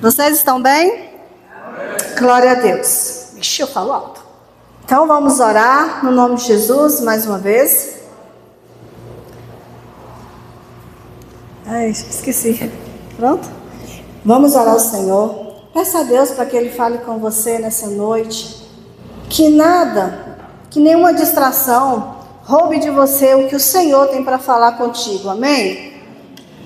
Vocês estão bem? Glória a Deus. Ixi, eu falo alto. Então vamos orar no nome de Jesus mais uma vez. Ai, esqueci. Pronto? Vamos orar ao Senhor. Peça a Deus para que Ele fale com você nessa noite. Que nada, que nenhuma distração roube de você o que o Senhor tem para falar contigo. Amém?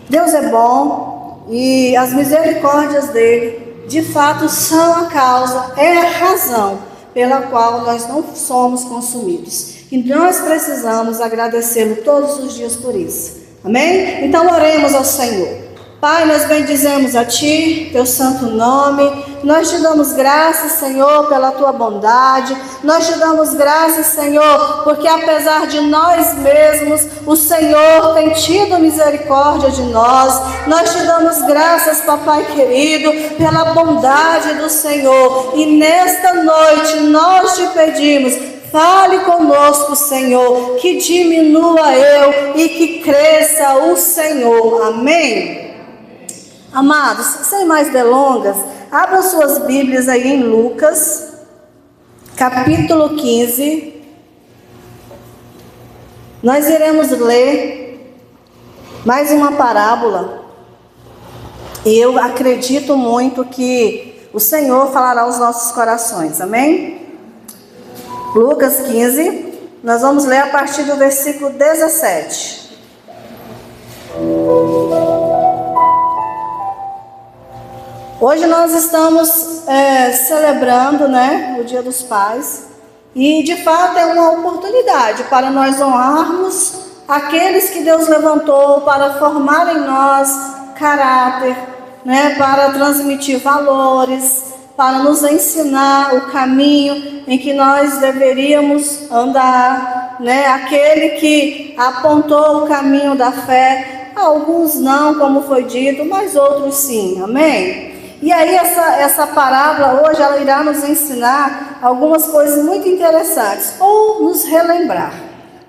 Deus é bom e as misericórdias dele, de fato, são a causa, é a razão pela qual nós não somos consumidos. E nós precisamos agradecê-lo todos os dias por isso. Amém? Então oremos ao Senhor. Pai, nós bendizemos a Ti, Teu santo nome. Nós te damos graças, Senhor, pela Tua bondade. Nós te damos graças, Senhor, porque apesar de nós mesmos, o Senhor tem tido misericórdia de nós. Nós te damos graças, Papai querido, pela bondade do Senhor. E nesta noite nós te pedimos, fale conosco, Senhor, que diminua eu e que cresça o Senhor. Amém? Amados, sem mais delongas, abram suas Bíblias aí em Lucas, capítulo 15. Nós iremos ler mais uma parábola. E eu acredito muito que o Senhor falará aos nossos corações. Amém? Lucas 15, nós vamos ler a partir do versículo 17. Hoje nós estamos celebrando, o Dia dos Pais, e de fato é uma oportunidade para nós honrarmos aqueles que Deus levantou para formar em nós caráter, para transmitir valores, para nos ensinar o caminho em que nós deveríamos andar, aquele que apontou o caminho da fé, alguns não, como foi dito, mas outros sim, amém? E aí essa parábola hoje ela irá nos ensinar algumas coisas muito interessantes, ou nos relembrar,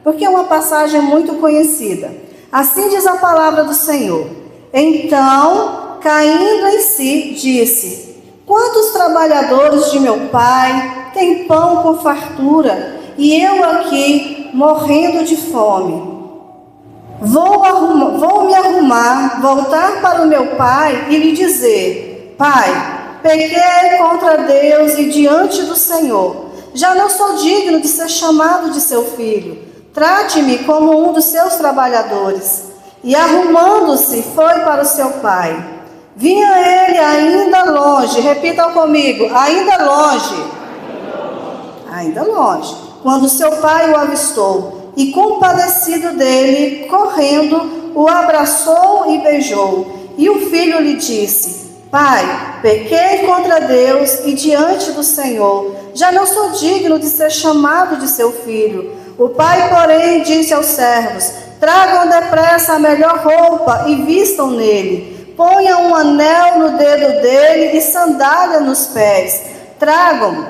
porque é uma passagem muito conhecida. Assim diz a palavra do Senhor: então, caindo em si, disse: quantos trabalhadores de meu pai têm pão com fartura, e eu aqui morrendo de fome? Vou me arrumar, voltar para o meu pai e lhe dizer: Pai, pequei contra Deus e diante do Senhor. Já não sou digno de ser chamado de seu filho. Trate-me como um dos seus trabalhadores. E arrumando-se, foi para o seu pai. Vinha ele ainda longe, repitam comigo, ainda longe. Ainda longe. Quando seu pai o avistou, e compadecido dele, correndo, o abraçou e beijou. E o filho lhe disse: Pai, pequei contra Deus e diante do Senhor. Já não sou digno de ser chamado de seu filho. O pai, porém, disse aos servos: tragam depressa a melhor roupa e vistam nele. Ponham um anel no dedo dele e sandália nos pés. Tragam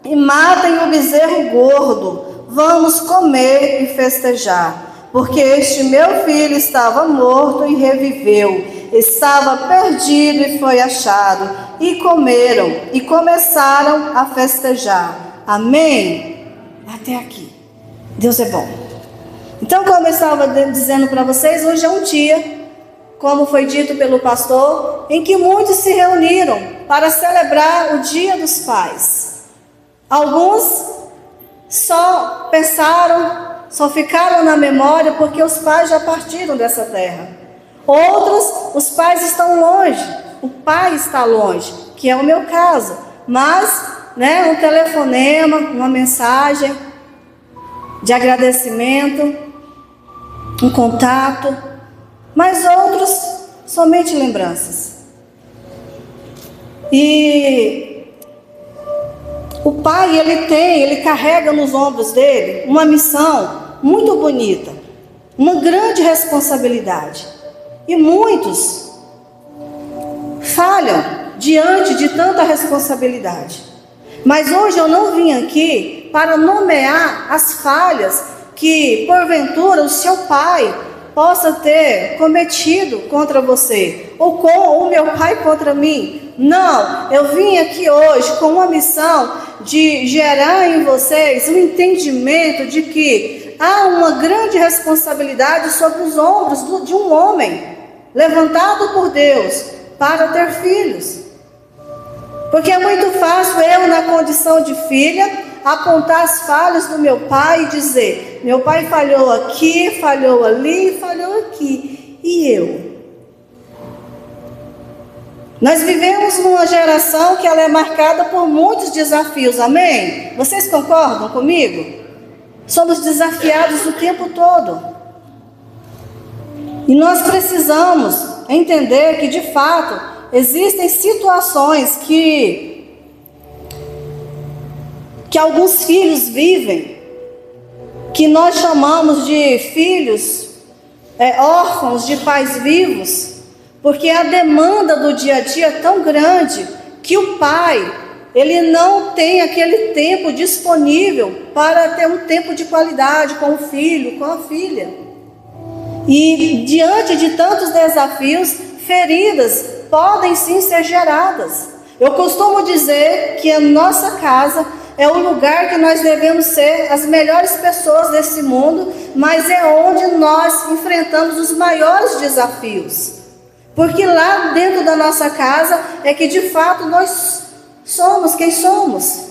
e matem o bezerro gordo. Vamos comer e festejar. Porque este meu filho estava morto e reviveu. Estava perdido e foi achado. E comeram e começaram a festejar. Amém? Até aqui. Deus é bom. Então, como eu estava dizendo para vocês, hoje é um dia, como foi dito pelo pastor, em que muitos se reuniram para celebrar o Dia dos Pais. Alguns só pensaram, só ficaram na memória porque os pais já partiram dessa terra. Outros, os pais estão longe, o pai está longe, que é o meu caso. Mas, um telefonema, uma mensagem de agradecimento, um contato. Mas outros, somente lembranças. E o pai, ele carrega nos ombros dele uma missão muito bonita, uma grande responsabilidade. E muitos falham diante de tanta responsabilidade. Mas hoje eu não vim aqui para nomear as falhas que, porventura, o seu pai possa ter cometido contra você, ou com o meu pai contra mim. Não, eu vim aqui hoje com uma missão de gerar em vocês um entendimento de que há uma grande responsabilidade sobre os ombros de um homem, levantado por Deus, para ter filhos. Porque é muito fácil eu, na condição de filha, apontar as falhas do meu pai e dizer: meu pai falhou aqui, falhou ali, falhou aqui. E eu? Nós vivemos numa geração que ela é marcada por muitos desafios, amém? Vocês concordam comigo? Somos desafiados o tempo todo. E nós precisamos entender que, de fato, existem situações que alguns filhos vivem, que nós chamamos de filhos órfãos de pais vivos, porque a demanda do dia a dia é tão grande que o pai, ele não tem aquele tempo disponível para ter um tempo de qualidade com o filho, com a filha. E diante de tantos desafios, feridas podem sim ser geradas. Eu costumo dizer que a nossa casa é o lugar que nós devemos ser as melhores pessoas desse mundo, mas é onde nós enfrentamos os maiores desafios. Porque lá dentro da nossa casa é que de fato nós somos quem somos.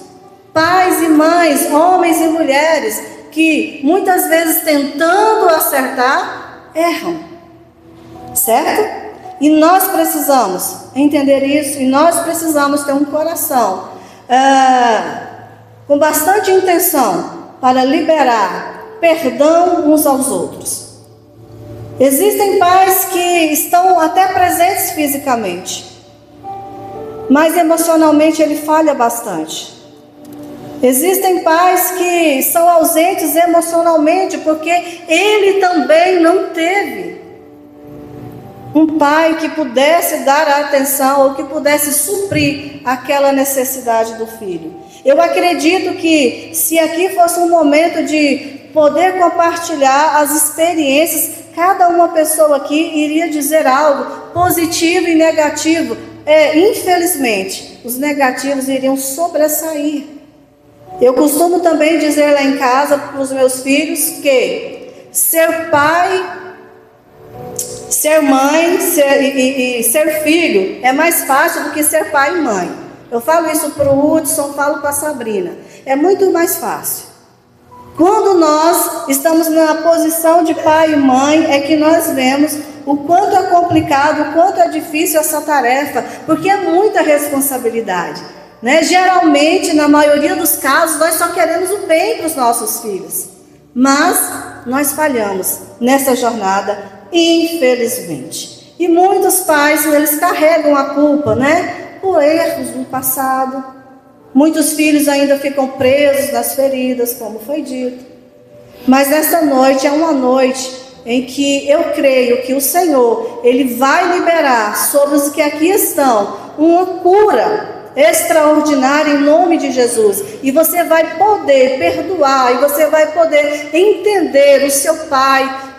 Pais e mães, homens e mulheres, que muitas vezes tentando acertar, erram. Certo? E nós precisamos entender isso, e nós precisamos ter um coração com bastante intenção para liberar perdão uns aos outros. Existem pais que estão até presentes fisicamente, mas emocionalmente ele falha bastante. Existem pais que são ausentes emocionalmente porque ele também não teve um pai que pudesse dar a atenção ou que pudesse suprir aquela necessidade do filho. Eu acredito que se aqui fosse um momento de poder compartilhar as experiências, cada uma pessoa aqui iria dizer algo positivo e negativo. Infelizmente, os negativos iriam sobressair. Eu costumo também dizer lá em casa para os meus filhos que ser pai, ser mãe e ser filho é mais fácil do que ser pai e mãe. Eu falo isso para o Hudson, falo para a Sabrina. É muito mais fácil. Quando nós estamos na posição de pai e mãe, é que nós vemos o quanto é complicado, o quanto é difícil essa tarefa, porque é muita responsabilidade, né? Geralmente, na maioria dos casos, nós só queremos o bem para os nossos filhos, mas nós falhamos nessa jornada, infelizmente. E muitos pais, eles carregam a culpa, né? Por erros do passado. Muitos filhos ainda ficam presos nas feridas, como foi dito. Mas essa noite é uma noite em que eu creio que o Senhor, Ele vai liberar sobre os que aqui estão uma cura extraordinária em nome de Jesus. E você vai poder perdoar, e você vai poder entender o seu pai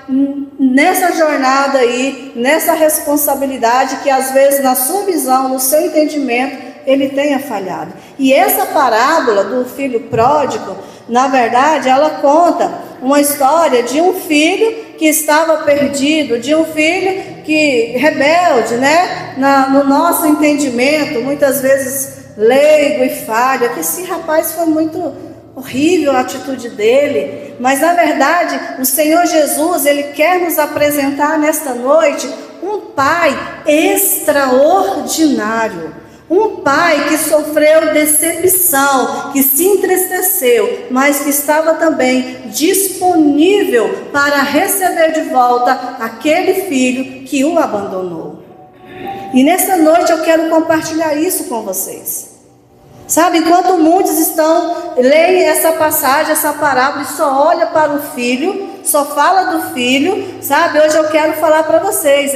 nessa jornada aí, nessa responsabilidade que às vezes na sua visão, no seu entendimento, ele tenha falhado. E essa parábola do filho pródigo, na verdade, ela conta uma história de um filho que estava perdido, de um filho que rebelde, né? No nosso entendimento, muitas vezes leigo e falho, que esse rapaz foi muito horrível a atitude dele, mas na verdade o Senhor Jesus, Ele quer nos apresentar nesta noite um pai extraordinário, um pai que sofreu decepção, que se entristeceu, mas que estava também disponível para receber de volta aquele filho que o abandonou. E nessa noite eu quero compartilhar isso com vocês. Sabe, enquanto muitos leem essa passagem, essa parábola e só olha para o filho, só fala do filho, sabe, hoje eu quero falar para vocês,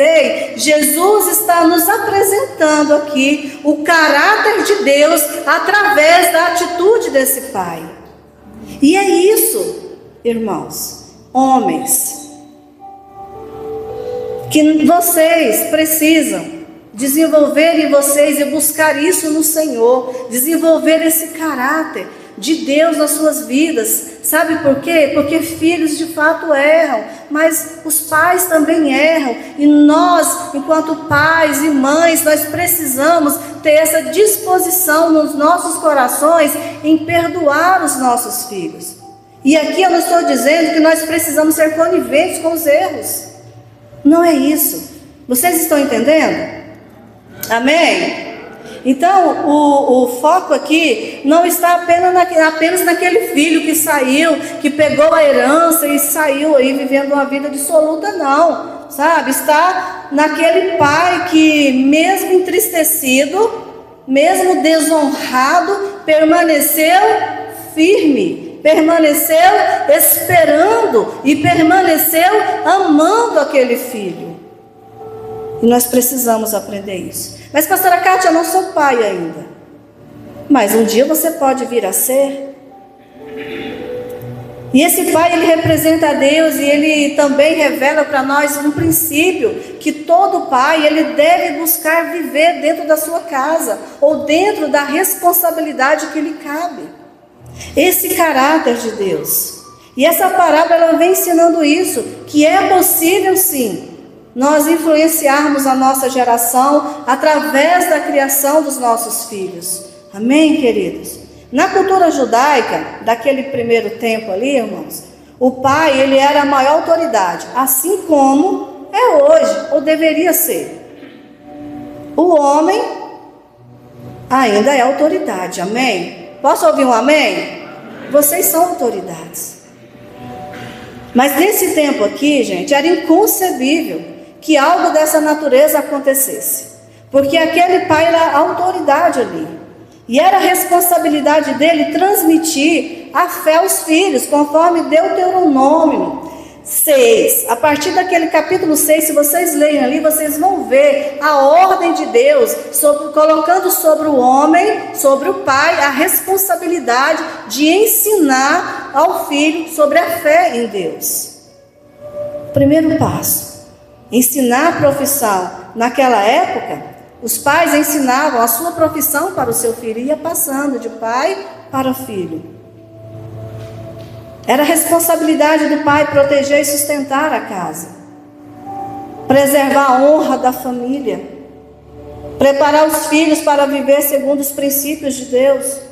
Jesus está nos apresentando aqui o caráter de Deus através da atitude desse pai. E é isso, irmãos, homens, que vocês precisam desenvolver em vocês e buscar isso no Senhor, desenvolver esse caráter de Deus nas suas vidas. Sabe por quê? Porque filhos de fato erram, mas os pais também erram, e nós, enquanto pais e mães, nós precisamos ter essa disposição nos nossos corações em perdoar os nossos filhos. E aqui eu não estou dizendo que nós precisamos ser coniventes com os erros, não é isso. Vocês estão entendendo? Amém? Então, o foco aqui não está apenas naquele filho que saiu, que pegou a herança e saiu aí vivendo uma vida dissoluta, não, sabe? Está naquele pai que, mesmo entristecido, mesmo desonrado, permaneceu firme, permaneceu esperando e permaneceu amando aquele filho. E nós precisamos aprender isso. Mas, pastora Kátia, eu não sou pai ainda. Mas um dia você pode vir a ser. E esse pai, ele representa a Deus, e ele também revela para nós um princípio, que todo pai, ele deve buscar viver dentro da sua casa, ou dentro da responsabilidade que lhe cabe. Esse caráter de Deus. E essa parábola, ela vem ensinando isso, que é possível sim nós influenciarmos a nossa geração através da criação dos nossos filhos. Amém, queridos? Na cultura judaica, daquele primeiro tempo ali, irmãos, o pai, ele era a maior autoridade, assim como é hoje, ou deveria ser. O homem ainda é autoridade, amém? Posso ouvir um amém? Vocês são autoridades. Mas nesse tempo aqui, gente, era inconcebível que algo dessa natureza acontecesse, porque aquele pai era a autoridade ali, e era a responsabilidade dele transmitir a fé aos filhos, conforme Deuteronômio 6, a partir daquele capítulo 6, se vocês lerem ali, vocês vão ver a ordem de Deus, colocando sobre o homem, sobre o pai, a responsabilidade de ensinar ao filho sobre a fé em Deus. Primeiro passo. Ensinar a profissão. Naquela época, os pais ensinavam a sua profissão para o seu filho, ia passando de pai para filho. Era responsabilidade do pai proteger e sustentar a casa, preservar a honra da família, preparar os filhos para viver segundo os princípios de Deus.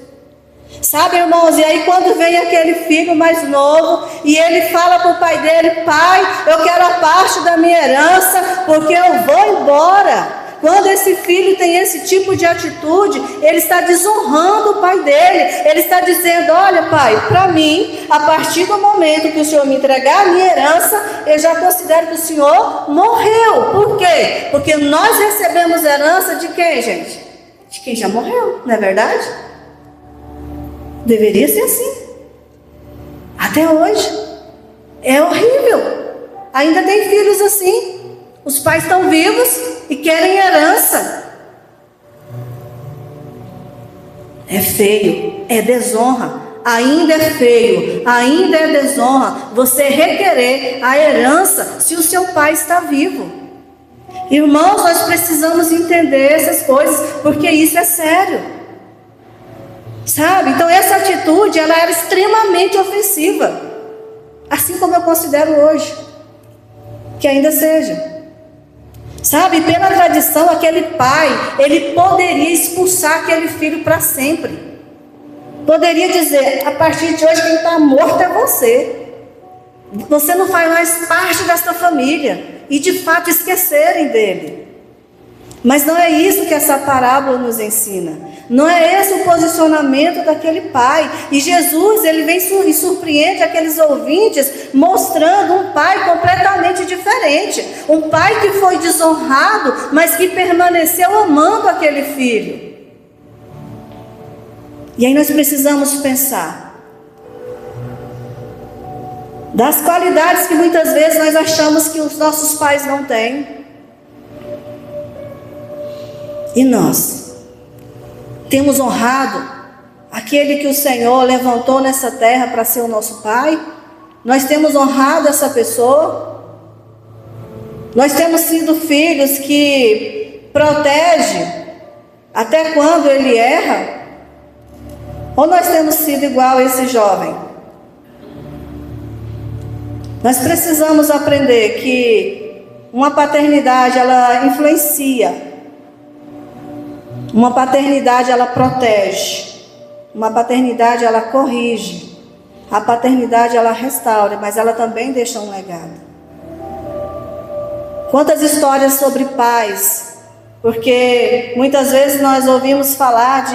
Sabe, irmãos, e aí quando vem aquele filho mais novo e ele fala para o pai dele: pai, eu quero a parte da minha herança porque eu vou embora. Quando esse filho tem esse tipo de atitude, ele está desonrando o pai dele. Ele está dizendo: olha, pai, para mim, a partir do momento que o senhor me entregar a minha herança, eu já considero que o senhor morreu. Por quê? Porque nós recebemos herança de quem, gente? De quem já morreu, não é verdade? Deveria ser assim. Até hoje. É horrível. Ainda tem filhos assim. Os pais estão vivos e querem herança. É feio, é desonra. Ainda é feio, ainda é desonra você requerer a herança se o seu pai está vivo. Irmãos, nós precisamos entender essas coisas, porque isso é sério. Sabe? Então essa atitude, ela era extremamente ofensiva. Assim como eu considero hoje. Que ainda seja. Sabe? Pela tradição, aquele pai, ele poderia expulsar aquele filho para sempre. Poderia dizer: a partir de hoje quem está morto é você. Você não faz mais parte desta família. E de fato esquecerem dele. Mas não é isso que essa parábola nos ensina. Não é esse o posicionamento daquele pai. E Jesus, ele vem e surpreende aqueles ouvintes, mostrando um pai completamente diferente. Um pai que foi desonrado, mas que permaneceu amando aquele filho. E aí nós precisamos pensar das qualidades que muitas vezes nós achamos que os nossos pais não têm. E nós temos honrado aquele que o Senhor levantou nessa terra para ser o nosso pai? Nós temos honrado essa pessoa? Nós temos sido filhos que protegem até quando ele erra? Ou nós temos sido igual a esse jovem? Nós precisamos aprender que uma paternidade, ela influencia. Uma paternidade, ela protege. Uma paternidade, ela corrige. A paternidade, ela restaura, mas ela também deixa um legado. Quantas histórias sobre pais, porque muitas vezes nós ouvimos falar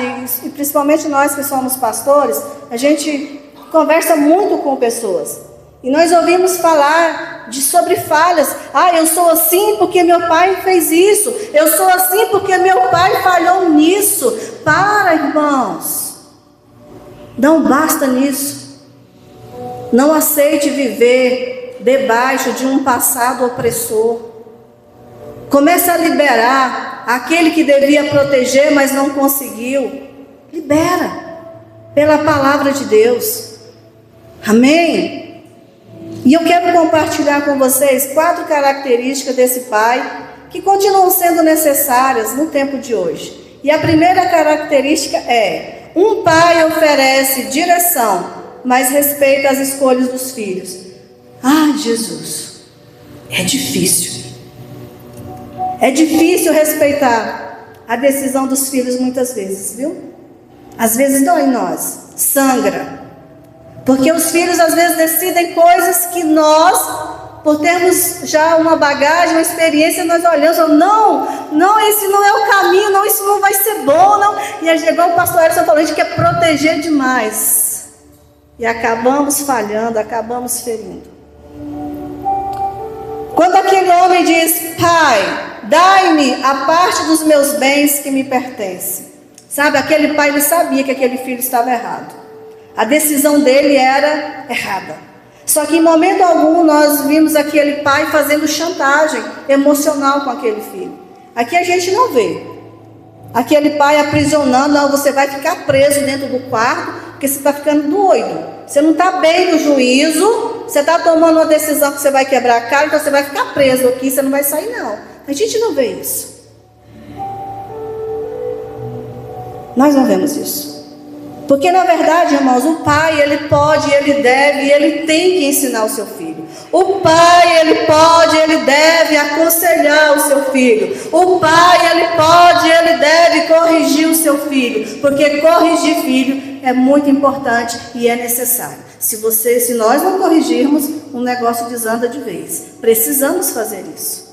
e principalmente nós que somos pastores, a gente conversa muito com pessoas. E nós ouvimos falar sobre falhas. Eu sou assim porque meu pai fez isso. Eu sou assim porque meu pai falhou nisso. Para, irmãos. Não basta nisso. Não aceite viver debaixo de um passado opressor. Comece a liberar aquele que devia proteger, mas não conseguiu. Libera. Pela palavra de Deus. Amém? E eu quero compartilhar com vocês 4 características desse pai que continuam sendo necessárias no tempo de hoje. E a primeira característica é: um pai oferece direção, mas respeita as escolhas dos filhos. Jesus, é difícil. É difícil respeitar a decisão dos filhos muitas vezes, viu? Às vezes dói em nós, sangra. Porque os filhos às vezes decidem coisas que nós, por termos já uma bagagem, uma experiência, nós olhamos e falamos, não, esse não é o caminho, não, isso não vai ser bom, não. E igual o pastor Edson falou, a gente quer proteger demais. E acabamos falhando, acabamos ferindo. Quando aquele homem diz, pai, dai-me a parte dos meus bens que me pertence. Sabe, aquele pai, ele sabia que aquele filho estava errado. A decisão dele era errada. Só que em momento algum nós vimos aquele pai fazendo chantagem emocional com aquele filho. Aqui a gente não vê. Aquele pai aprisionando, não, você vai ficar preso dentro do quarto, porque você está ficando doido. Você não está bem no juízo, você está tomando uma decisão que você vai quebrar a cara, então você vai ficar preso aqui, você não vai sair não. A gente não vê isso. Nós não vemos isso. Porque na verdade, irmãos, o pai, ele pode, ele deve, ele tem que ensinar o seu filho. O pai, ele pode, ele deve aconselhar o seu filho. O pai, ele pode, ele deve corrigir o seu filho. Porque corrigir filho é muito importante e é necessário. Se nós não corrigirmos, o negócio desanda de vez. Precisamos fazer isso.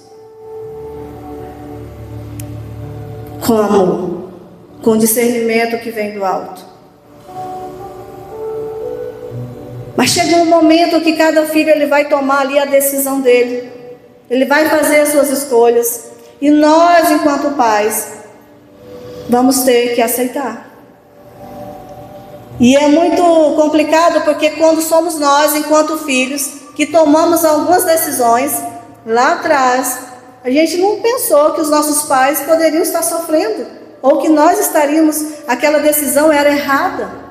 Com amor, com discernimento que vem do alto. Mas chega um momento que cada filho ele vai tomar ali a decisão dele. Ele vai fazer as suas escolhas. E nós, enquanto pais, vamos ter que aceitar. E é muito complicado porque quando somos nós, enquanto filhos, que tomamos algumas decisões lá atrás, a gente não pensou que os nossos pais poderiam estar sofrendo. Ou que nós estaríamos, aquela decisão era errada.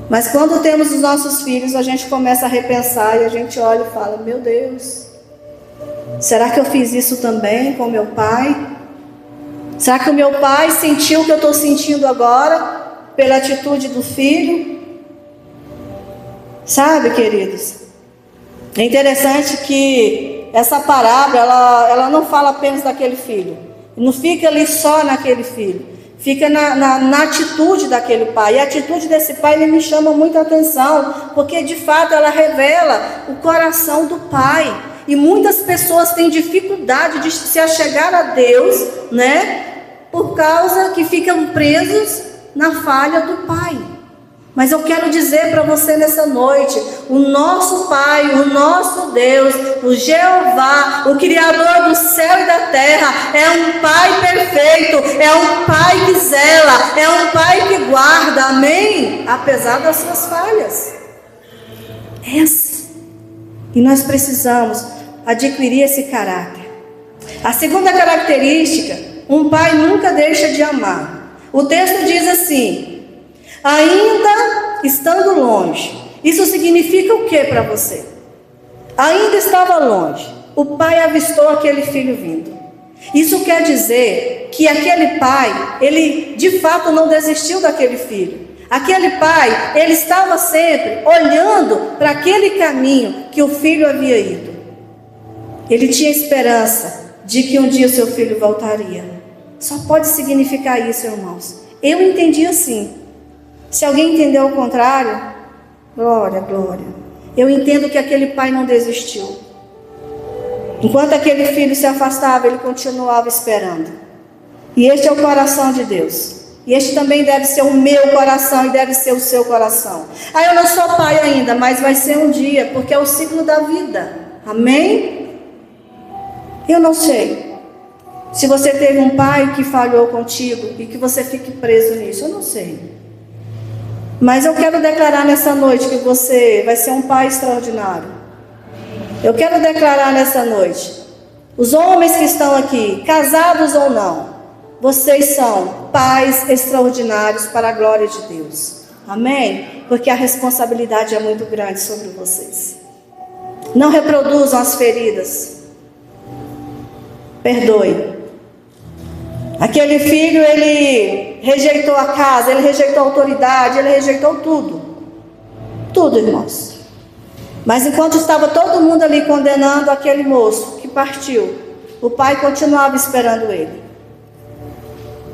Mas quando temos os nossos filhos, a gente começa a repensar e a gente olha e fala, meu Deus, será que eu fiz isso também com meu pai? Será que o meu pai sentiu o que eu estou sentindo agora pela atitude do filho? Sabe, queridos, é interessante que essa parábola, ela não fala apenas daquele filho. Não fica ali só naquele filho. Fica na atitude daquele pai. E a atitude desse pai me chama muita atenção, porque de fato ela revela o coração do pai. E muitas pessoas têm dificuldade de se achegar a Deus, né? Por causa que ficam presos na falha do pai. Mas eu quero dizer para você nessa noite, o nosso Pai, o nosso Deus, o Jeová, o Criador do céu e da terra, é um Pai perfeito, é um Pai que zela, é um Pai que guarda, amém? Apesar das suas falhas. E nós precisamos adquirir esse caráter. A segunda característica, um pai nunca deixa de amar. O texto diz assim, ainda estando longe. Isso significa o que para você? Ainda estava longe. o pai avistou aquele filho vindo. Isso quer dizer que aquele pai, ele de fato não desistiu daquele filho. Aquele pai, ele estava sempre olhando para aquele caminho que o filho havia ido. Ele tinha esperança de que um dia o seu filho voltaria. Só pode significar isso, irmãos. Eu entendi assim. Se alguém entendeu o contrário, glória, glória. Eu entendo que aquele pai não desistiu. Enquanto aquele filho se afastava, ele continuava esperando. E este é o coração de Deus. E este também deve ser o meu coração e deve ser o seu coração. Eu não sou pai ainda, mas vai ser um dia, porque é o ciclo da vida. Amém? Eu não sei se você teve um pai que falhou contigo e que você fique preso nisso. Eu não sei. Mas eu quero declarar nessa noite que você vai ser um pai extraordinário. Eu quero declarar nessa noite, os homens que estão aqui, casados ou não, vocês são pais extraordinários para a glória de Deus. Amém? Porque a responsabilidade é muito grande sobre vocês. Não reproduzam as feridas. Perdoe. Aquele filho, ele rejeitou a casa, ele rejeitou a autoridade, ele rejeitou tudo. Tudo, irmãos. Mas enquanto estava todo mundo ali condenando aquele moço que partiu, o pai continuava esperando ele.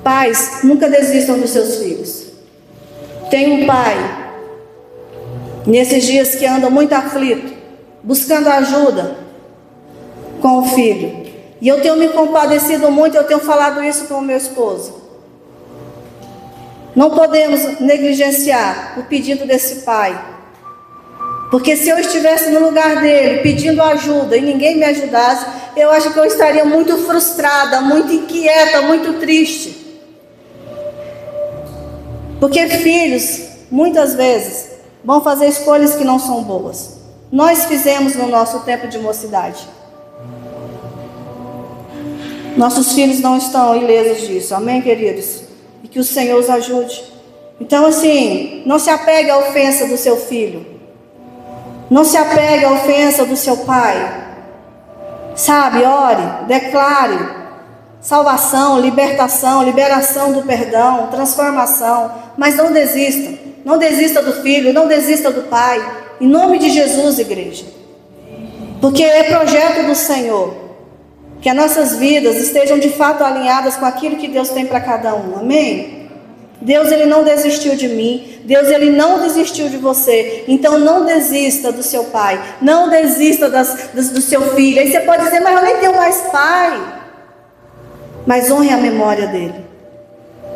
Pais, nunca desistam dos seus filhos. Tem um pai, nesses dias que anda muito aflito, buscando ajuda com o filho. E eu tenho me compadecido muito, eu tenho falado isso com o meu esposo. Não podemos negligenciar o pedido desse pai. Porque se eu estivesse no lugar dele, pedindo ajuda e ninguém me ajudasse, eu acho que eu estaria muito frustrada, muito inquieta, muito triste. Porque filhos, muitas vezes, vão fazer escolhas que não são boas. Nós fizemos no nosso tempo de mocidade. Nossos filhos não estão ilesos disso, amém, queridos? E que o Senhor os ajude. Então, assim, não se apegue à ofensa do seu filho. Não se apegue à ofensa do seu pai. Sabe, ore, declare salvação, libertação, liberação do perdão, transformação. Mas não desista. Não desista do filho, não desista do pai. Em nome de Jesus, igreja. Porque é projeto do Senhor que as nossas vidas estejam de fato alinhadas com aquilo que Deus tem para cada um. Amém? Deus, ele não desistiu de mim. Deus, ele não desistiu de você. Então não desista do seu pai. Não desista do seu filho. Aí você pode dizer, mas eu nem tenho mais pai. Mas honre a memória dele.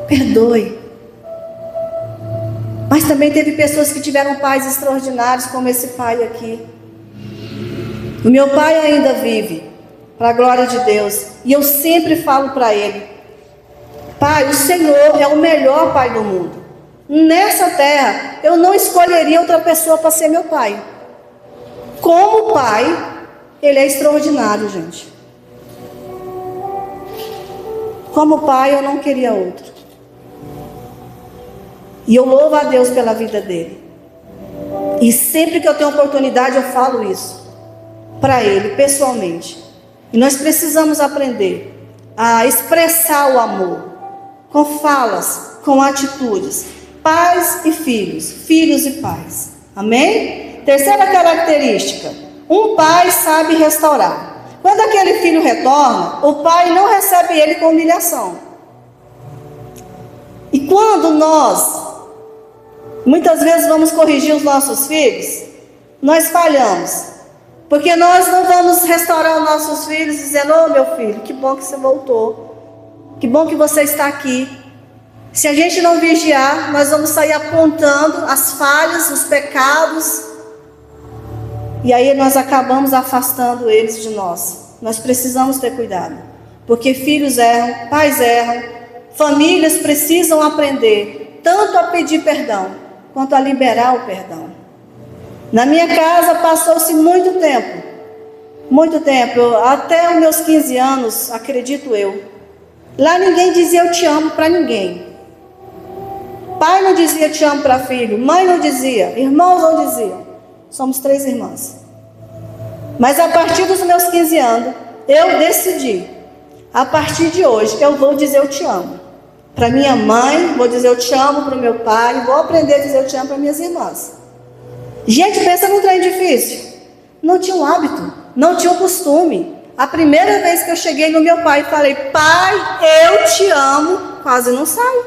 Perdoe. Mas também teve pessoas que tiveram pais extraordinários, como esse pai aqui. O meu pai ainda vive, para a glória de Deus. E eu sempre falo para ele, pai, o Senhor é o melhor pai do mundo. Nessa terra, eu não escolheria outra pessoa para ser meu pai. Como pai, ele é extraordinário, gente. Como pai, eu não queria outro. E eu louvo a Deus pela vida dele. E sempre que eu tenho oportunidade, eu falo isso para ele, pessoalmente. E nós precisamos aprender a expressar o amor com falas, com atitudes. Pais e filhos, filhos e pais. Amém? Terceira característica: um pai sabe restaurar. Quando aquele filho retorna, o pai não recebe ele com humilhação. E quando nós, muitas vezes, vamos corrigir os nossos filhos, nós falhamos. Porque nós não vamos restaurar os nossos filhos dizendo, ô meu filho, que bom que você voltou. Que bom que você está aqui. Se a gente não vigiar, nós vamos sair apontando as falhas, os pecados. E aí nós acabamos afastando eles de nós. Nós precisamos ter cuidado. Porque filhos erram, pais erram. Famílias precisam aprender tanto a pedir perdão, quanto a liberar o perdão. Na minha casa passou-se muito tempo, até os meus 15 anos, acredito eu. Lá ninguém dizia eu te amo para ninguém. Pai não dizia te amo para filho, mãe não dizia, irmãos não diziam. Somos 3 irmãs. Mas a partir dos meus 15 anos, eu decidi, a partir de hoje, eu vou dizer eu te amo. Para minha mãe, vou dizer eu te amo para o meu pai, vou aprender a dizer eu te amo para minhas irmãs. Gente, pensa num trem difícil. Não tinha um hábito, não tinha um costume. A primeira vez que eu cheguei no meu pai e falei, pai, eu te amo, quase não sai.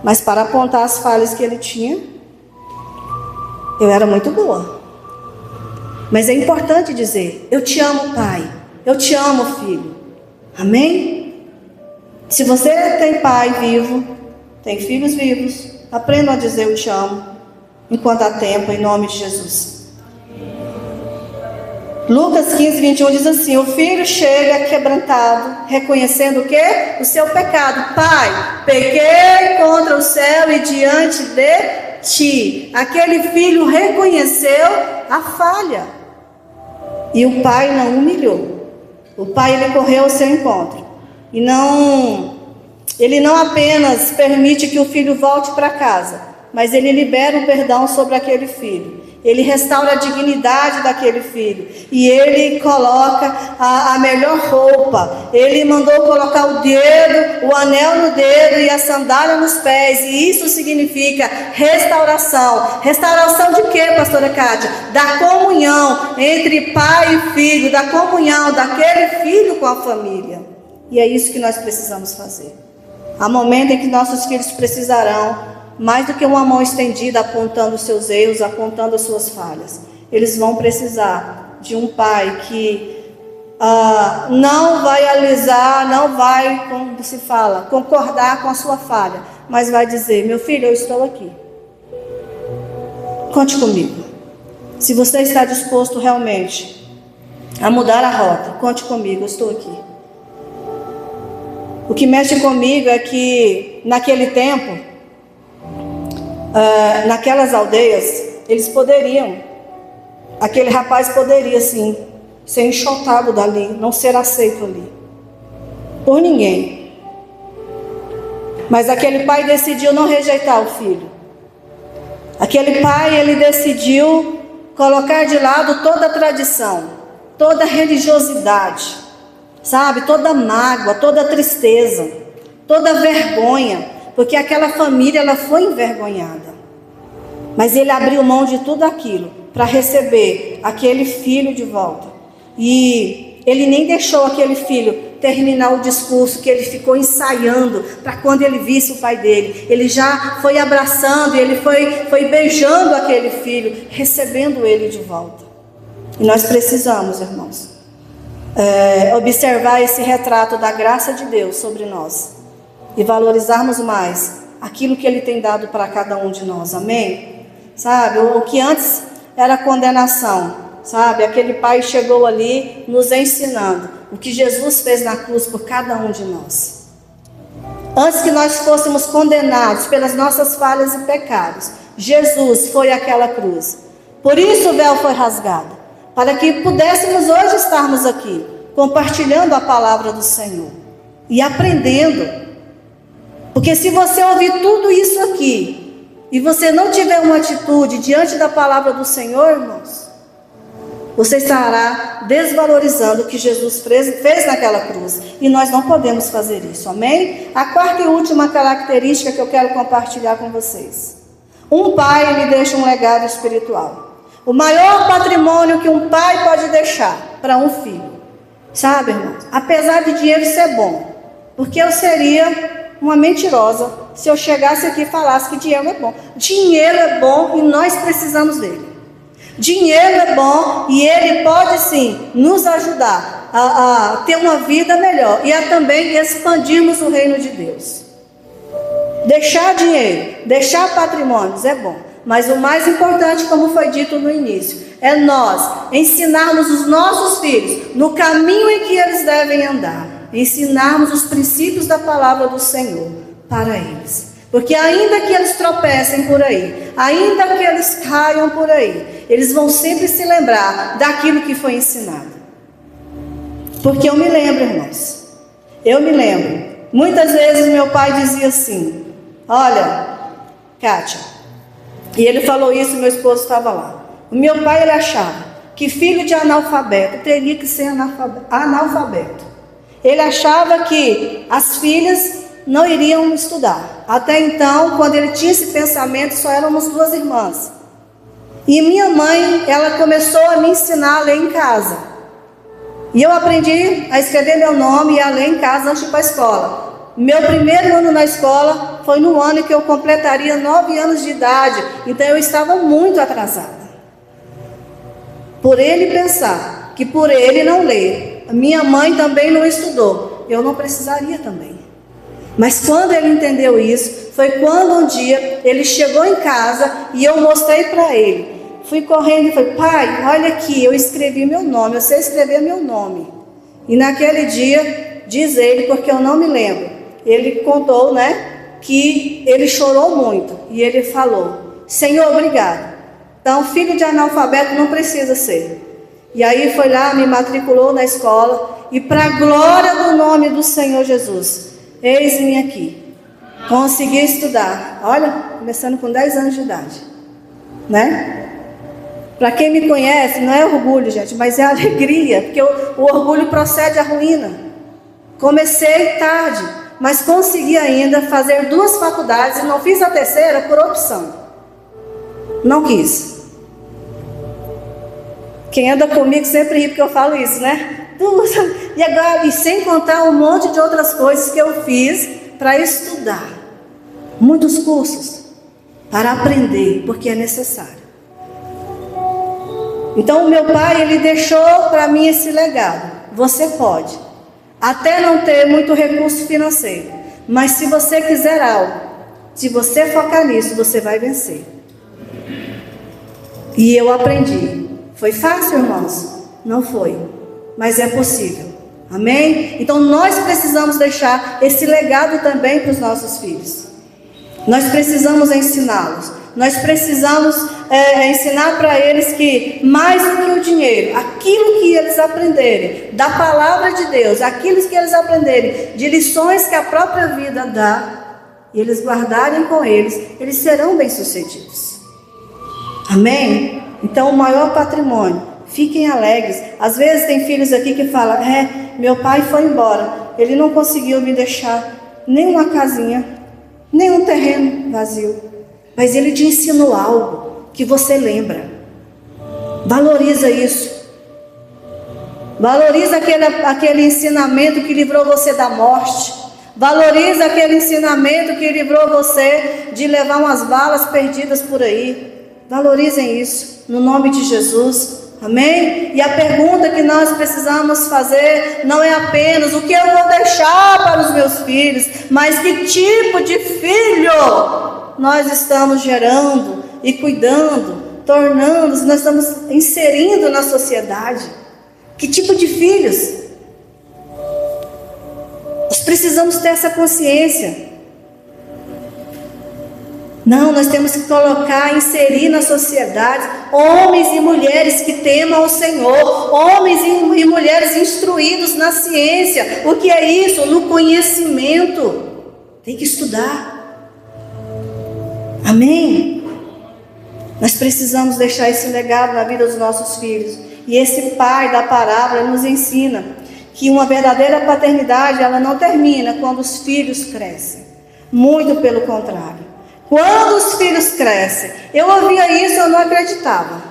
Mas para apontar as falhas que ele tinha, eu era muito boa. Mas é importante dizer, eu te amo, pai, eu te amo, filho. Amém? Se você tem pai vivo, tem filhos vivos, aprenda a dizer eu te amo, enquanto há tempo, em nome de Jesus. Lucas 15, 21 diz assim, o filho chega quebrantado, reconhecendo o quê? O seu pecado. Pai, pequei contra o céu e diante de ti. Aquele filho reconheceu a falha. E o pai não humilhou. O pai, ele correu ao seu encontro. E ele não apenas permite que o filho volte para casa, mas ele libera o perdão sobre aquele filho. Ele restaura a dignidade daquele filho. E ele coloca a melhor roupa. Ele mandou colocar o dedo, o anel no dedo e a sandália nos pés. E isso significa restauração. Restauração de quê, pastora Cátia? Da comunhão entre pai e filho. Da comunhão daquele filho com a família. E é isso que nós precisamos fazer. Há momento em que nossos filhos precisarão mais do que uma mão estendida apontando os seus erros, apontando as suas falhas. Eles vão precisar de um pai que não vai alisar, não vai, como se fala, concordar com a sua falha, mas vai dizer, meu filho, eu estou aqui. Conte comigo. Se você está disposto realmente a mudar a rota, conte comigo, eu estou aqui. O que mexe comigo é que naquele tempo, naquelas aldeias, aquele rapaz poderia sim ser enxotado dali, não ser aceito ali por ninguém. Mas aquele pai decidiu não rejeitar o filho. Aquele pai, ele decidiu colocar de lado toda a tradição, toda a religiosidade, sabe, toda a mágoa, toda a tristeza, toda a vergonha, porque aquela família, ela foi envergonhada. Mas ele abriu mão de tudo aquilo para receber aquele filho de volta. E ele nem deixou aquele filho terminar o discurso que ele ficou ensaiando para quando ele visse o pai dele. Ele já foi abraçando, ele foi beijando aquele filho, recebendo ele de volta. E nós precisamos, irmãos, observar esse retrato da graça de Deus sobre nós e valorizarmos mais aquilo que Ele tem dado para cada um de nós, amém? Sabe, o que antes era condenação, sabe, aquele pai chegou ali nos ensinando o que Jesus fez na cruz por cada um de nós. Antes que nós fôssemos condenados pelas nossas falhas e pecados, Jesus foi àquela cruz. Por isso o véu foi rasgado, para que pudéssemos hoje estarmos aqui, compartilhando a palavra do Senhor e aprendendo. Porque se você ouvir tudo isso aqui e você não tiver uma atitude diante da palavra do Senhor, irmãos, você estará desvalorizando o que Jesus fez naquela cruz. E nós não podemos fazer isso, amém? A quarta e última característica que eu quero compartilhar com vocês. Um pai, ele deixa um legado espiritual. O maior patrimônio que um pai pode deixar para um filho. Sabe, irmãos? Apesar de dinheiro ser bom. Porque eu seria uma mentirosa se eu chegasse aqui e falasse que dinheiro é bom. Dinheiro é bom e nós precisamos dele. Dinheiro é bom e ele pode sim nos ajudar a ter uma vida melhor e a também expandirmos o reino de Deus. Deixar dinheiro, deixar patrimônios é bom, mas o mais importante, como foi dito no início, é nós ensinarmos os nossos filhos no caminho em que eles devem andar, ensinarmos os princípios da palavra do Senhor para eles. Porque ainda que eles tropecem por aí, ainda que eles caiam por aí, eles vão sempre se lembrar daquilo que foi ensinado. Porque eu me lembro, irmãos, muitas vezes meu pai dizia assim, olha, Kátia, e ele falou isso, meu esposo estava lá, o meu pai, ele achava que filho de analfabeto teria que ser analfabeto. Ele achava que as filhas não iriam estudar. Até então, quando ele tinha esse pensamento, só éramos 2 irmãs. E minha mãe, ela começou a me ensinar a ler em casa. E eu aprendi a escrever meu nome e a ler em casa antes de ir para a escola. Meu primeiro ano na escola foi no ano que eu completaria 9 anos de idade. Então eu estava muito atrasada. Por ele pensar que por ele não ler, minha mãe também não estudou, eu não precisaria também. Mas quando ele entendeu isso, foi quando um dia ele chegou em casa e eu mostrei para ele. Fui correndo e falei: pai, olha aqui, eu escrevi meu nome, eu sei escrever meu nome. E naquele dia, diz ele, porque eu não me lembro, ele contou, que ele chorou muito. E ele falou: Senhor, obrigado. Então, filho de analfabeto não precisa ser. E aí foi lá, me matriculou na escola. E para a glória do nome do Senhor Jesus, eis-me aqui. Consegui estudar. Olha, começando com 10 anos de idade. Para quem me conhece, não é orgulho, gente, mas é alegria. Porque o orgulho procede à ruína. Comecei tarde, mas consegui ainda fazer 2 faculdades. E não fiz a terceira por opção. Não quis. Quem anda comigo sempre ri porque eu falo isso, E agora, e sem contar um monte de outras coisas que eu fiz para estudar. Muitos cursos para aprender, porque é necessário. Então o meu pai, ele deixou para mim esse legado. Você pode até não ter muito recurso financeiro, mas se você quiser algo, se você focar nisso, você vai vencer. E eu aprendi. Foi fácil, irmãos? Não foi, mas é possível. Amém? Então nós precisamos deixar esse legado também para os nossos filhos. Nós precisamos ensiná-los. Nós precisamos ensinar para eles que mais do que o dinheiro, aquilo que eles aprenderem da palavra de Deus, aquilo que eles aprenderem de lições que a própria vida dá, e eles guardarem com eles serão bem-sucedidos. Amém? Então o maior patrimônio, fiquem alegres. Às vezes tem filhos aqui que falam: meu pai foi embora, ele não conseguiu me deixar nem uma casinha, nem um terreno vazio, mas ele te ensinou algo que você lembra. Valoriza isso. Valoriza aquele ensinamento que livrou você da morte. Valoriza aquele ensinamento que livrou você de levar umas balas perdidas por aí. Valorizem isso, no nome de Jesus. Amém? E a pergunta que nós precisamos fazer não é apenas o que eu vou deixar para os meus filhos, mas que tipo de filho nós estamos gerando e cuidando, tornando, nós estamos inserindo na sociedade. Que tipo de filhos? Nós precisamos ter essa consciência. Não, nós temos que colocar, inserir na sociedade homens e mulheres que temam o Senhor, homens e mulheres instruídos na ciência. O que é isso? No conhecimento. Tem que estudar. Amém? Nós precisamos deixar esse legado na vida dos nossos filhos. E esse pai da parábola nos ensina que uma verdadeira paternidade, ela não termina quando os filhos crescem. Muito pelo contrário. Quando os filhos crescem, eu ouvia isso e eu não acreditava.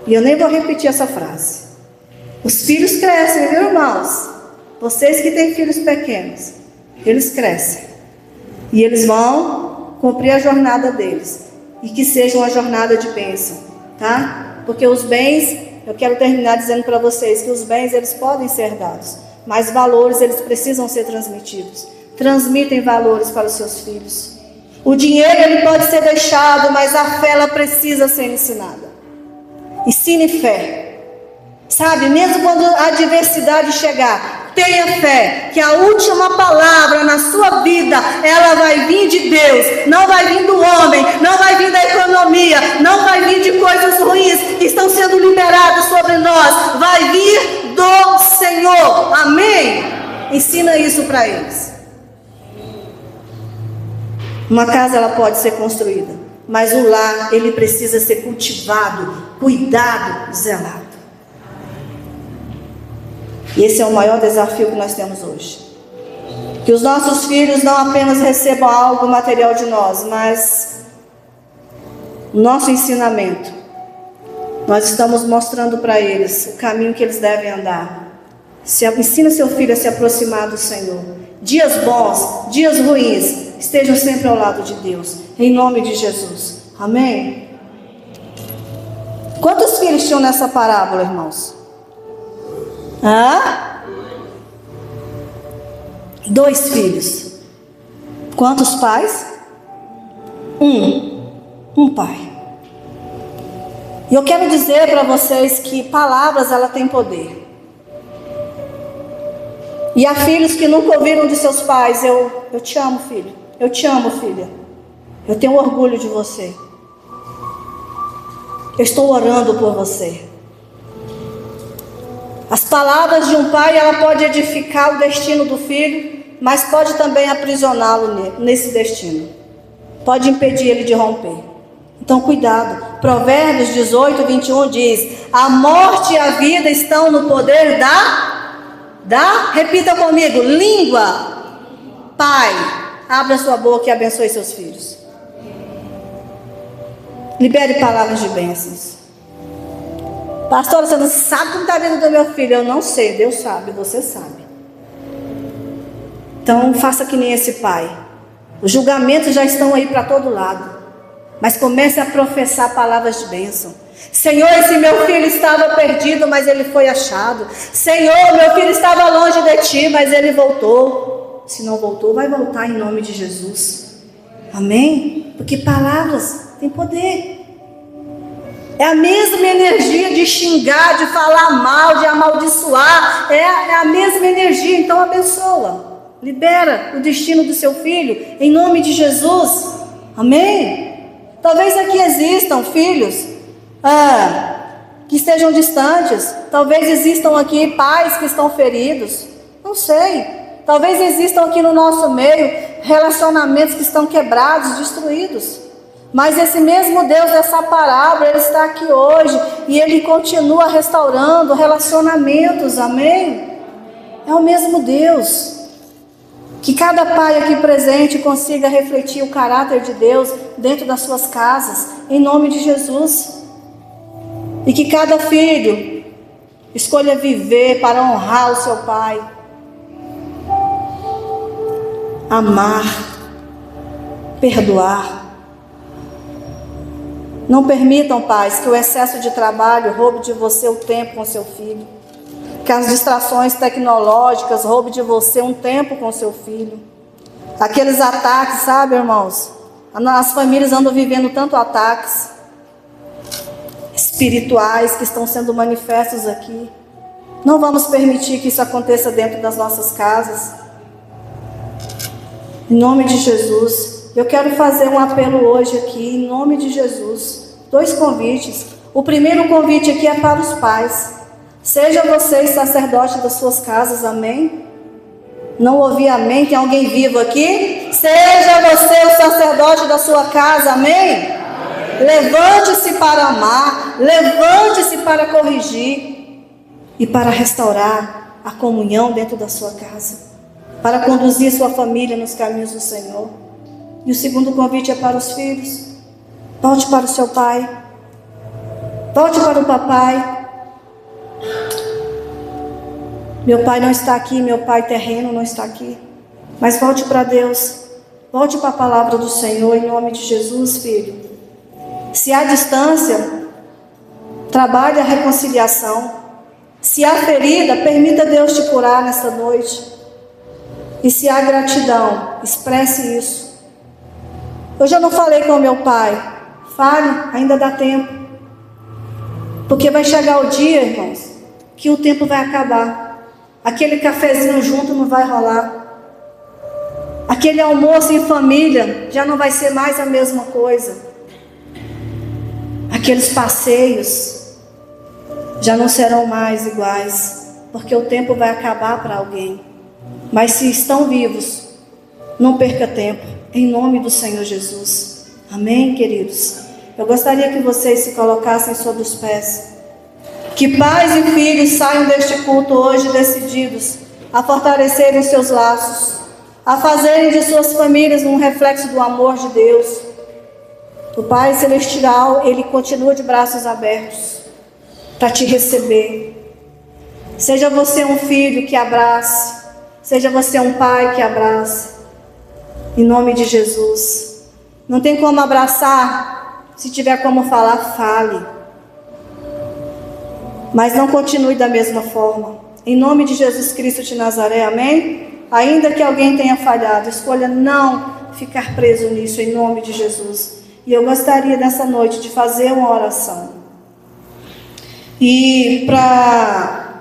E eu nem vou repetir essa frase. Os filhos crescem, viu, irmãos? Vocês que têm filhos pequenos, eles crescem. E eles vão cumprir a jornada deles. E que seja uma jornada de bênção, tá? Porque os bens, eu quero terminar dizendo para vocês que os bens, eles podem ser dados. Mas valores, eles precisam ser transmitidos. Transmitem valores para os seus filhos. O dinheiro, ele pode ser deixado, mas a fé, ela precisa ser ensinada. Ensine fé. Sabe, mesmo quando a adversidade chegar, tenha fé que a última palavra na sua vida, ela vai vir de Deus, não vai vir do homem, não vai vir da economia, não vai vir de coisas ruins que estão sendo liberadas sobre nós, vai vir do Senhor. Amém? Ensina isso para eles. Uma casa, ela pode ser construída, mas o lar, ele precisa ser cultivado, cuidado, zelado. E esse é o maior desafio que nós temos hoje. Que os nossos filhos não apenas recebam algo material de nós, mas o nosso ensinamento. Nós estamos mostrando para eles o caminho que eles devem andar. Ensina seu filho a se aproximar do Senhor. Dias bons, dias ruins, estejam sempre ao lado de Deus. Em nome de Jesus. Amém? Quantos filhos tinham nessa parábola, irmãos? 2 filhos. Quantos pais? Um pai. E eu quero dizer para vocês que palavras, ela tem poder. E há filhos que nunca ouviram de seus pais: eu te amo, filho. Eu te amo, filha. Eu tenho orgulho de você. Eu estou orando por você. As palavras de um pai, ela pode edificar o destino do filho, mas pode também aprisioná-lo nesse destino. Pode impedir ele de romper. Então, cuidado. Provérbios 18, 21 diz: a morte e a vida estão no poder repita comigo, língua. Pai, abra sua boca e abençoe seus filhos. Libere palavras de bênçãos. Pastora, você não sabe como está a vida do meu filho? Eu não sei, Deus sabe, você sabe. Então, faça que nem esse pai. Os julgamentos já estão aí para todo lado. Mas comece a professar palavras de bênção. Senhor, esse meu filho estava perdido, mas ele foi achado. Senhor, meu filho estava longe de ti, mas ele voltou. Se não voltou, vai voltar em nome de Jesus. Amém? Porque palavras têm poder. É a mesma energia de xingar, de falar mal, de amaldiçoar. É a mesma energia, então abençoa. Libera o destino do seu filho, em nome de Jesus. Amém? Talvez aqui existam filhos que estejam distantes. Talvez existam aqui pais que estão feridos. Não sei. Talvez existam aqui no nosso meio relacionamentos que estão quebrados, destruídos. Mas esse mesmo Deus dessa parábola, Ele está aqui hoje e Ele continua restaurando relacionamentos. Amém? É o mesmo Deus. Que cada pai aqui presente consiga refletir o caráter de Deus dentro das suas casas, em nome de Jesus. E que cada filho escolha viver para honrar o seu pai, amar, perdoar. Não permitam, pais, que o excesso de trabalho roube de você o tempo com seu filho. Que as distrações tecnológicas roubem de você um tempo com seu filho. Aqueles ataques, sabe, irmãos? As famílias andam vivendo tanto ataques espirituais que estão sendo manifestos aqui. Não vamos permitir que isso aconteça dentro das nossas casas. Em nome de Jesus. Eu quero fazer um apelo hoje aqui, em nome de Jesus. 2 convites. O primeiro convite aqui é para os pais. Seja vocês sacerdotes das suas casas, amém? Não ouvi amém? Tem alguém vivo aqui? Seja você o sacerdote da sua casa, amém? Levante-se para amar, levante-se para corrigir e para restaurar a comunhão dentro da sua casa, para conduzir sua família nos caminhos do Senhor. E o segundo convite é para os filhos. Volte para o seu pai, volte para o papai. Meu pai não está aqui, meu pai terreno não está aqui. Mas volte para Deus. Volte para a palavra do Senhor, em nome de Jesus, filho. Se há distância, trabalhe a reconciliação. Se há ferida, permita Deus te curar nesta noite. E se há gratidão, expresse isso. Eu já não falei com meu pai. Fale, ainda dá tempo. Porque vai chegar o dia, irmãos, que o tempo vai acabar. Aquele cafezinho junto não vai rolar. Aquele almoço em família já não vai ser mais a mesma coisa. Aqueles passeios já não serão mais iguais, porque o tempo vai acabar para alguém. Mas se estão vivos, não perca tempo, em nome do Senhor Jesus. Amém, queridos? Eu gostaria que vocês se colocassem sobre os pés. Que pais e filhos saiam deste culto hoje decididos a fortalecerem seus laços, a fazerem de suas famílias um reflexo do amor de Deus. O Pai Celestial, Ele continua de braços abertos para te receber. Seja você um filho que abrace, seja você um pai que abrace, em nome de Jesus. Não tem como abraçar, se tiver como falar, fale. Mas não continue da mesma forma. Em nome de Jesus Cristo de Nazaré, amém? Ainda que alguém tenha falhado, escolha não ficar preso nisso, em nome de Jesus. E eu gostaria nessa noite de fazer uma oração.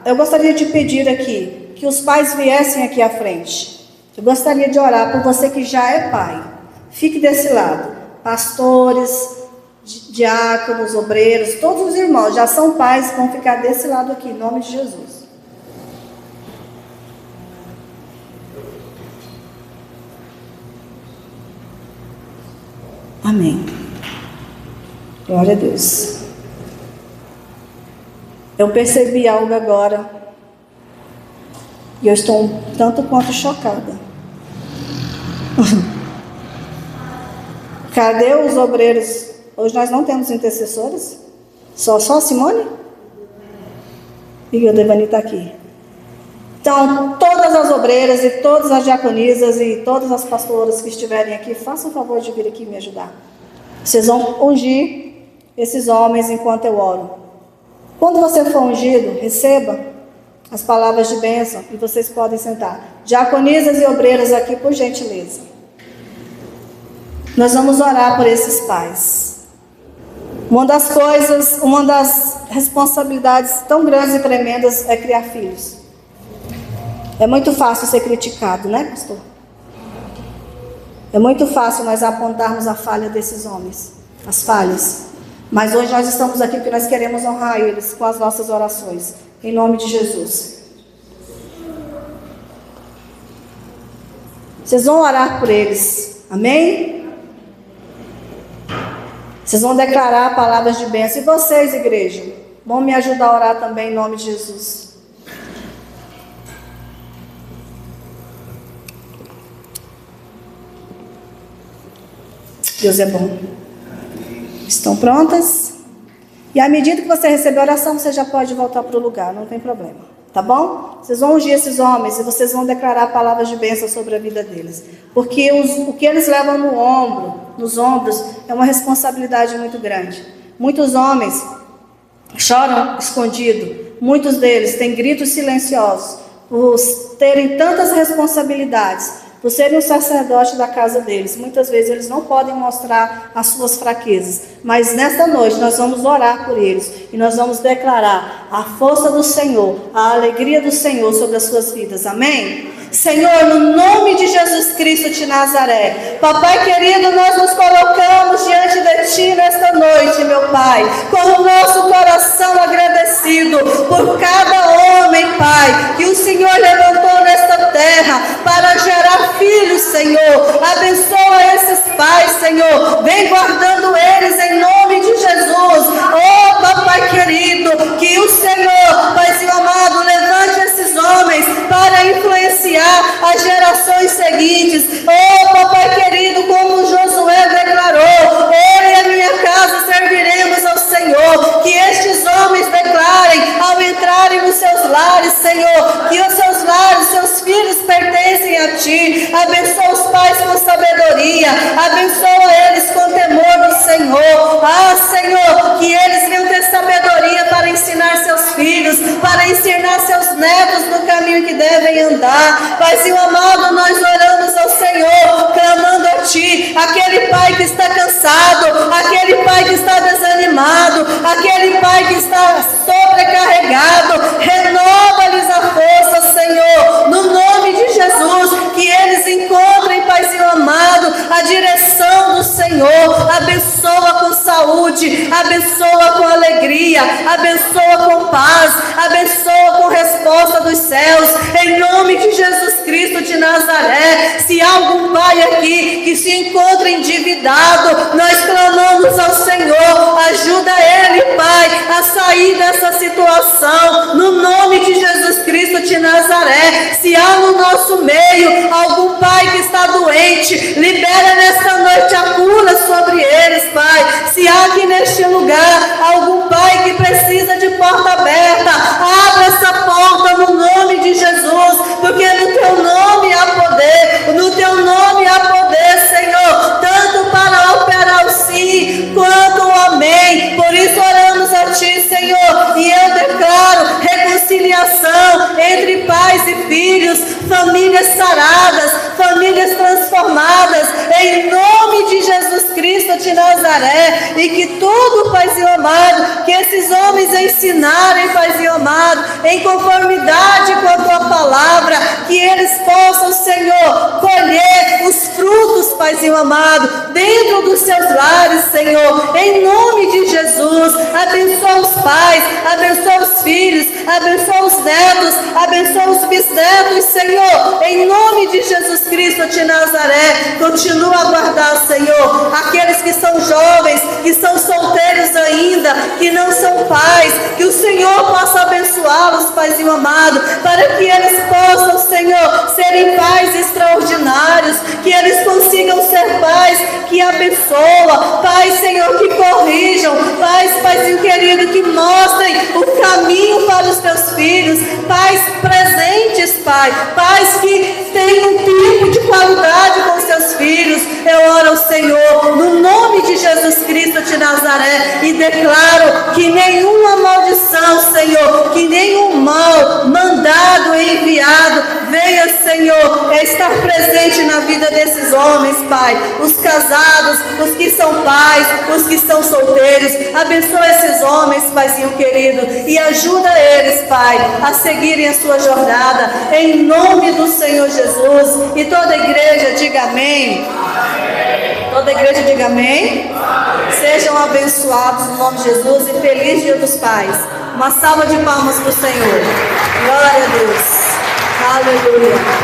Eu gostaria de pedir aqui, que os pais viessem aqui à frente. Eu gostaria de orar por você que já é pai. Fique desse lado. Pastores, diáconos, obreiros, todos os irmãos já são pais, vão ficar desse lado aqui, em nome de Jesus. Amém. Glória a Deus. Eu percebi algo agora, e eu estou um tanto quanto chocada. Cadê os obreiros? Hoje nós não temos intercessores? Só a Simone? E o Devani está aqui. Então, todas as obreiras e todas as diaconisas e todas as pastoras que estiverem aqui, façam o favor de vir aqui me ajudar. Vocês vão ungir esses homens enquanto eu oro. Quando você for ungido, receba as palavras de bênção e vocês podem sentar. Diaconisas e obreiras aqui, por gentileza. Nós vamos orar por esses pais. Uma das responsabilidades tão grandes e tremendas é criar filhos. É muito fácil ser criticado, né, pastor? É muito fácil nós apontarmos a falha desses homens, as falhas. Mas hoje nós estamos aqui porque nós queremos honrar eles com as nossas orações. Em nome de Jesus. Vocês vão orar por eles. Amém? Vocês vão declarar palavras de bênção. E vocês, igreja, vão me ajudar a orar também em nome de Jesus. Deus é bom. Estão prontas? E à medida que você receber a oração, você já pode voltar para o lugar, não tem problema. Tá bom? Vocês vão ungir esses homens e vocês vão declarar palavras de bênção sobre a vida deles. Porque o que eles levam nos ombros, é uma responsabilidade muito grande. Muitos homens choram escondido. Muitos deles têm gritos silenciosos por terem tantas responsabilidades. Por serem um sacerdote da casa deles, muitas vezes eles não podem mostrar as suas fraquezas, mas nesta noite nós vamos orar por eles e nós vamos declarar a força do Senhor, a alegria do Senhor sobre as suas vidas, amém? Senhor, no nome de Jesus Cristo de Nazaré, Papai querido, nós nos colocamos diante de Ti nesta noite, meu Pai, com o nosso coração agradecido por cada homem, Pai, que o Senhor levantou nesta terra para gerar filhos, Senhor. Abençoa esses pais, Senhor, vem guardando eles em nome de Jesus. Oh, Papai querido, que o Senhor, Paizinho amado, levante esses homens para influenciar as gerações seguintes. Oh, Papai querido, como Josué declarou, eu e a minha casa serviremos ao Senhor. Que estes homens declarem ao entrarem nos seus lares, Senhor, que os seus lares, seus filhos pertencem a Ti. Abençoa os pais com sabedoria, abençoa eles com temor do Senhor. Ah, Senhor, que eles venham ter sabedoria para ensinar seus filhos, para ensinar seus netos no caminho que devem andar. Paizinho amado, nós oramos ao Senhor, clamando a Ti, aquele pai que está cansado, aquele pai que está desanimado, aquele pai que está sobrecarregado, renova-lhes a força, Senhor, no nome de Jesus, que eles encontrem, Paizinho amado, a direção do Senhor. Abençoa com saúde, abençoa com alegria, abençoa com paz, abençoa com resposta dos céus, em nome de Jesus Cristo de Nazaré. Se há algum pai aqui que se encontra endividado, nós clamamos ao Senhor, ajuda ele, Pai, a sair dessa situação, no nome de Jesus Cristo de Nazaré. Se há no nosso meio algum pai que está doente, libera nesta noite a cura sobre eles, Pai. Se há aqui neste lugar algum pai que precisa de porta aberta, abra essa porta no nome de Jesus, porque no teu nome há poder, no teu nome há poder, Senhor, tanto para operar o sim quanto o amém. Por isso oramos a Ti, Senhor, e eu declaro reconciliação entre pais e filhos, famílias saradas, famílias transformadas, em nome de Jesus Cristo de Nazaré, e que tudo, Paizinho amado, que esses homens ensinarem, Paizinho amado, em conformidade com a Tua palavra, que eles possam, Senhor, colher os frutos, Paizinho amado, dentro dos seus lares, Senhor, em nome de Jesus. Abençoa os pais, abençoa os filhos, abençoa os netos, abençoa os bisnetos, Senhor, em nome de Jesus Cristo de Nazaré. Continua a guardar, Senhor, aqueles que são jovens, que são solteiros ainda, que não são pais, que o Senhor possa abençoá-los, Paizinho amado, para que eles possam, Senhor, serem pais extraordinários, que eles consigam ser pais que abençoam, pais, Senhor, que corrijam, pais, Paizinho querido, que mostrem o caminho para os teus filhos, pais presentes, Pai, pais que tenham um tempo de qualidade com os teus filhos. Eu oro ao Senhor, no nome de Jesus Cristo de Nazaré, e declaro que nenhuma maldição, Senhor, que nenhum mal mandado e enviado venha, Senhor, estar presente na vida desses homens, Pai, os casados, os que são pais, os que estão solteiros. Abençoa esses homens, Paizinho querido, e ajuda eles, Pai, a seguirem a sua jornada, em nome do Senhor Jesus. E toda a igreja diga amém. Toda a igreja diga amém. Sejam abençoados no nome de Jesus e feliz Dia dos Pais. Uma salva de palmas para o Senhor. Glória a Deus. Aleluia.